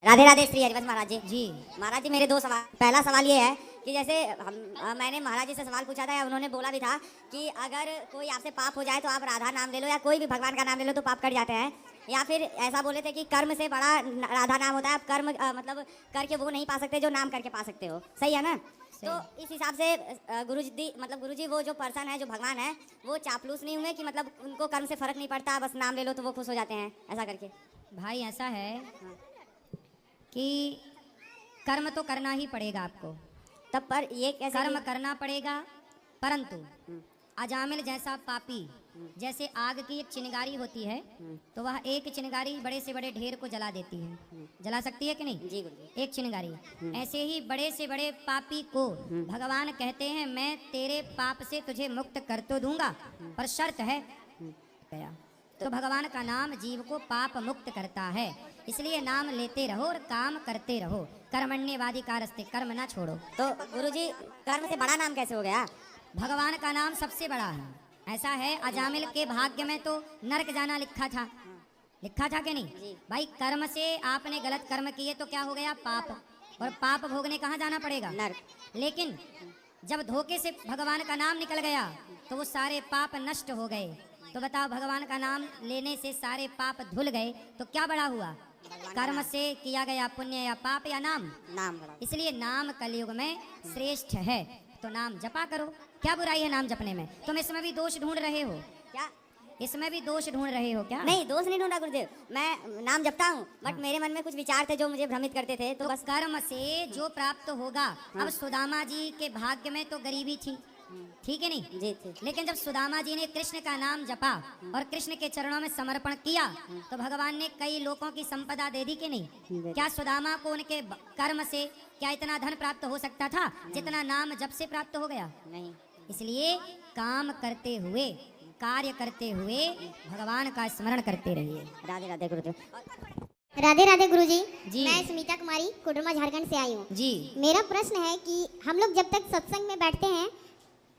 राधे राधे श्री हरिवंश महाराज जी। जी महाराज जी मेरे दो सवाल। पहला सवाल ये है कि जैसे मैंने महाराज जी से सवाल पूछा था या उन्होंने बोला भी था कि अगर कोई आपसे पाप हो जाए तो आप राधा नाम ले लो या कोई भी भगवान का नाम ले लो तो पाप कट जाते हैं, या फिर ऐसा बोले थे कि कर्म से बड़ा राधा नाम होता है। आप कर्म मतलब करके वो नहीं पा सकते जो नाम करके पा सकते हो, सही है ना? तो इस हिसाब से गुरुजी वो जो पर्सन है, जो भगवान है, वो चापलूस नहीं होंगे कि मतलब उनको कर्म से फर्क नहीं पड़ता, बस नाम ले लो तो वो खुश हो जाते हैं, ऐसा करके? भाई ऐसा है कि कर्म तो करना ही पड़ेगा आपको, तब पर ये कैसे कर्म करना पड़ेगा, परंतु अजामिल जैसा पापी, जैसे आग की एक चिंगारी होती है तो वह एक चिंगारी बड़े से बड़े ढेर को जला देती है, जला सकती है कि नहीं? जी गुरुजी। एक चिंगारी। ऐसे ही बड़े से बड़े पापी को भगवान कहते हैं मैं तेरे पाप से तुझे मुक्त कर तो दूंगा, पर शर्त है गया तो भगवान का नाम जीव को पाप मुक्त करता है, इसलिए नाम लेते रहो और काम करते रहो। कर्मण्यवादी कारस्ते, कर्म ना छोड़ो। तो गुरुजी कर्म से बड़ा नाम कैसे हो गया? भगवान का नाम सबसे बड़ा है। ऐसा है अजामिल के भाग्य में तो नरक जाना लिखा था, लिखा था कि नहीं भाई? कर्म से आपने गलत कर्म किए तो क्या हो गया? पाप, और पाप भोगने कहाँ जाना पड़ेगा? नरक। लेकिन जब धोखे से भगवान का नाम निकल गया तो वो सारे पाप नष्ट हो गए। तो बताओ, भगवान का नाम लेने से सारे पाप धुल गए तो क्या बड़ा हुआ? कर्म से किया गया पुण्य या पाप या नाम? नाम बड़ा। इसलिए नाम कलयुग में श्रेष्ठ है, तो नाम जपा करो। क्या बुराई है नाम जपने में? तुम इसमें भी दोष ढूंढ रहे हो क्या? इसमें भी दोष ढूंढ रहे हो क्या? नहीं, दोष नहीं ढूंढा गुरुदेव, मैं नाम जपता हूँ, बट मेरे मन में कुछ विचार थे जो मुझे भ्रमित करते थे, तो बस। कर्म से जो प्राप्त होगा। अब सुदामा जी के भाग्य में तो गरीबी थी, ठीक है नहीं जी थी। लेकिन जब सुदामा जी ने कृष्ण का नाम जपा और कृष्ण के चरणों में समर्पण किया तो भगवान ने कई लोगों की संपदा दे दी कि नहीं? क्या सुदामा को उनके कर्म से क्या इतना धन प्राप्त हो सकता था जितना नाम जप से प्राप्त हो गया? नहीं। इसलिए काम करते हुए, कार्य करते हुए भगवान का स्मरण करते रहिए। राधे राधे गुरुदेव। राधे राधे गुरुजी। जी। मैं सुमिता कुमारी कोडरमा झारखंड से आई हूँ। जी मेरा प्रश्न है कि हम लोग जब तक सत्संग में बैठते हैं,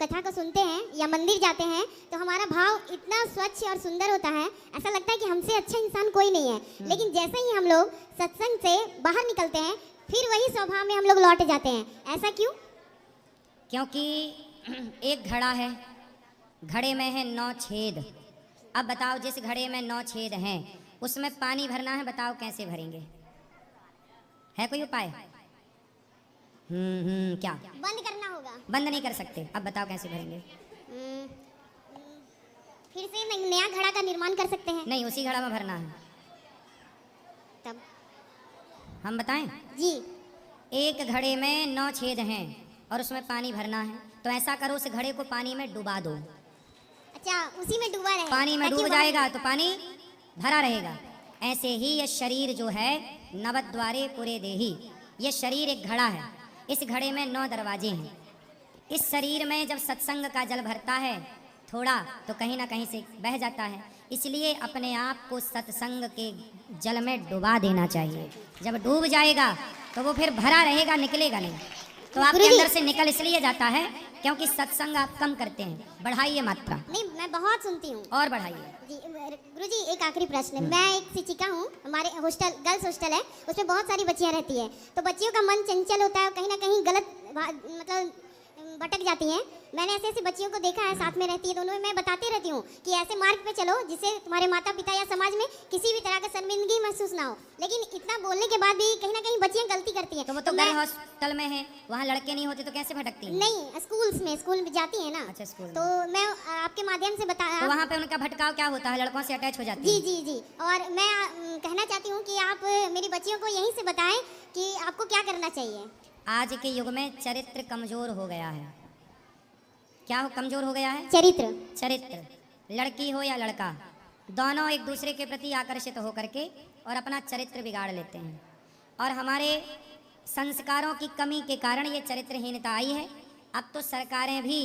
कथा को सुनते हैं या मंदिर जाते हैं तो हमारा भाव इतना स्वच्छ और सुंदर होता है, ऐसा लगता है कि हमसे अच्छा इंसान कोई नहीं है। लेकिन जैसे ही हम लोग सत्संग से बाहर निकलते हैं फिर वही स्वभाव में हम लोग लौट जाते हैं, ऐसा क्यों? क्योंकि एक घड़ा है, घड़े में है 9 छेद। अब बताओ, जिस घड़े में 9 छेद हैं उसमें पानी भरना है, बताओ कैसे भरेंगे? है कोई उपाय? क्या? बंद करना होगा। बंद नहीं कर सकते। अब बताओ कैसे भरेंगे? फिर से नया घड़ा का निर्माण कर सकते हैं। नहीं, उसी घड़ा में भरना है। तब हम बताएं? जी। एक घड़े में 9 छेद हैं और उसमें पानी भरना है, तो ऐसा करो उस घड़े को पानी में डुबा दो। अच्छा, उसी में डूबा रहे। पानी में डूब जाएगा तो पानी भरा रहेगा। ऐसे ही ये शरीर जो है नवद्वारे पुरे देही, ये शरीर एक घड़ा है। इस घड़े में 9 दरवाजे हैं। इस शरीर में जब सत्संग का जल भरता है थोड़ा तो कहीं ना कहीं से बह जाता है, इसलिए अपने आप को सत्संग के जल में डुबा देना चाहिए। जब डूब जाएगा तो वो फिर भरा रहेगा, निकलेगा नहीं। तो आपके अंदर से निकल इसलिए जाता है क्योंकि सत्संग आप कम करते हैं। बढ़ाइए मात्रा। नहीं, मैं बहुत सुनती हूँ। और बढ़ाइए। जी गुरुजी, एक आखिरी प्रश्न है। मैं एक शिक्षिका हूँ, हमारे हॉस्टल गर्ल्स हॉस्टल है, उसमें बहुत सारी बच्चियाँ रहती हैं, तो बच्चियों का मन चंचल होता है, कहीं ना कहीं गलत मतलब भटक जाती हैं। मैंने ऐसे ऐसे बच्चियों को देखा है, साथ में रहती है, दोनों में मैं बताती रहती हूँ कि ऐसे मार्ग पे चलो जिससे तुम्हारे माता पिता या समाज में किसी भी तरह का शर्मिंदगी महसूस ना हो। लेकिन इतना बोलने के बाद भी कहीं ना कहीं बच्चियाँ गलती करती हैं। तो वो तो गर्ल हॉस्टल में है, वहाँ लड़के नहीं होते तो कैसे भटकती हैं? नहीं, स्कूल में जाती है ना। अच्छा, स्कूल में। तो मैं आपके माध्यम से बता, तो वहाँ पे उनका भटकाव क्या होता है? लड़कों से अटैच हो जाती है। जी जी जी। और मैं कहना चाहती हूँ कि आप मेरी बच्चियों को यहीं से बताएं कि आपको क्या करना चाहिए। आज के युग में चरित्र कमजोर हो गया है। क्या हो कमजोर हो गया है? चरित्र। लड़की हो या लड़का, दोनों एक दूसरे के प्रति आकर्षित होकर के और अपना चरित्र बिगाड़ लेते हैं। और हमारे संस्कारों की कमी के कारण ये चरित्रहीनता आई है। अब तो सरकारें भी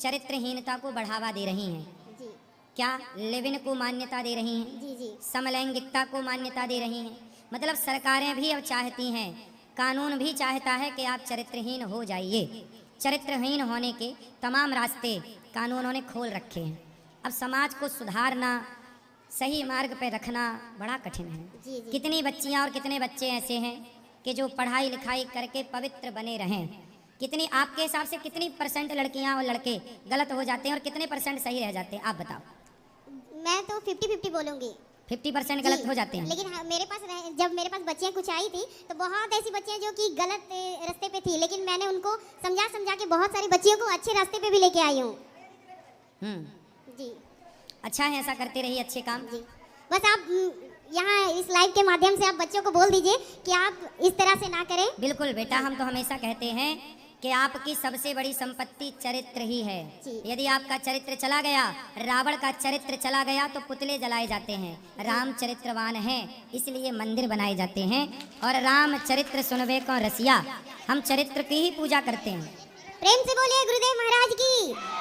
चरित्रहीनता को बढ़ावा दे रही हैं। जी क्या? लिव-इन को मान्यता दे रही हैं, जी जी। समलैंगिकता को मान्यता दे रही हैं। मतलब सरकारें भी अब चाहती हैं, कानून भी चाहता है कि आप चरित्रहीन हो जाइए। चरित्रहीन होने के तमाम रास्ते कानूनों ने खोल रखे हैं। अब समाज को सुधारना, सही मार्ग पे रखना बड़ा कठिन है। जी जी कितनी बच्चियां और कितने बच्चे ऐसे हैं कि जो पढ़ाई लिखाई करके पवित्र बने रहें। कितनी आपके हिसाब से कितनी परसेंट लड़कियां और लड़के गलत हो जाते हैं और कितने परसेंट सही रह जाते हैं, आप बताओ। मैं तो 50-50 बोलूँगी। 50% गलत जी, हो जाते हैं। लेकिन हाँ, जब मेरे पास बच्चियाँ कुछ आई थी तो बहुत ऐसी बच्चियाँ जो कि गलत रास्ते पे थी, लेकिन मैंने उनको समझा के बहुत सारी बच्चियों को अच्छे रास्ते पे भी लेके आई हूँ। जी अच्छा है, ऐसा करते रहिए अच्छे काम। जी बस आप यहाँ इस लाइव के माध्यम से आप बच्चों को बोल दीजिए कि आप इस तरह से ना करें। बिल्कुल बेटा, हम तो हमेशा कहते हैं कि आपकी सबसे बड़ी संपत्ति चरित्र ही है। जी। यदि आपका चरित्र चला गया, रावण का चरित्र चला गया तो पुतले जलाए जाते हैं। राम चरित्रवान है इसलिए मंदिर बनाए जाते हैं। और राम चरित्र सुनवे को रसिया, हम चरित्र की ही पूजा करते हैं। प्रेम से बोलिए गुरुदेव महाराज की।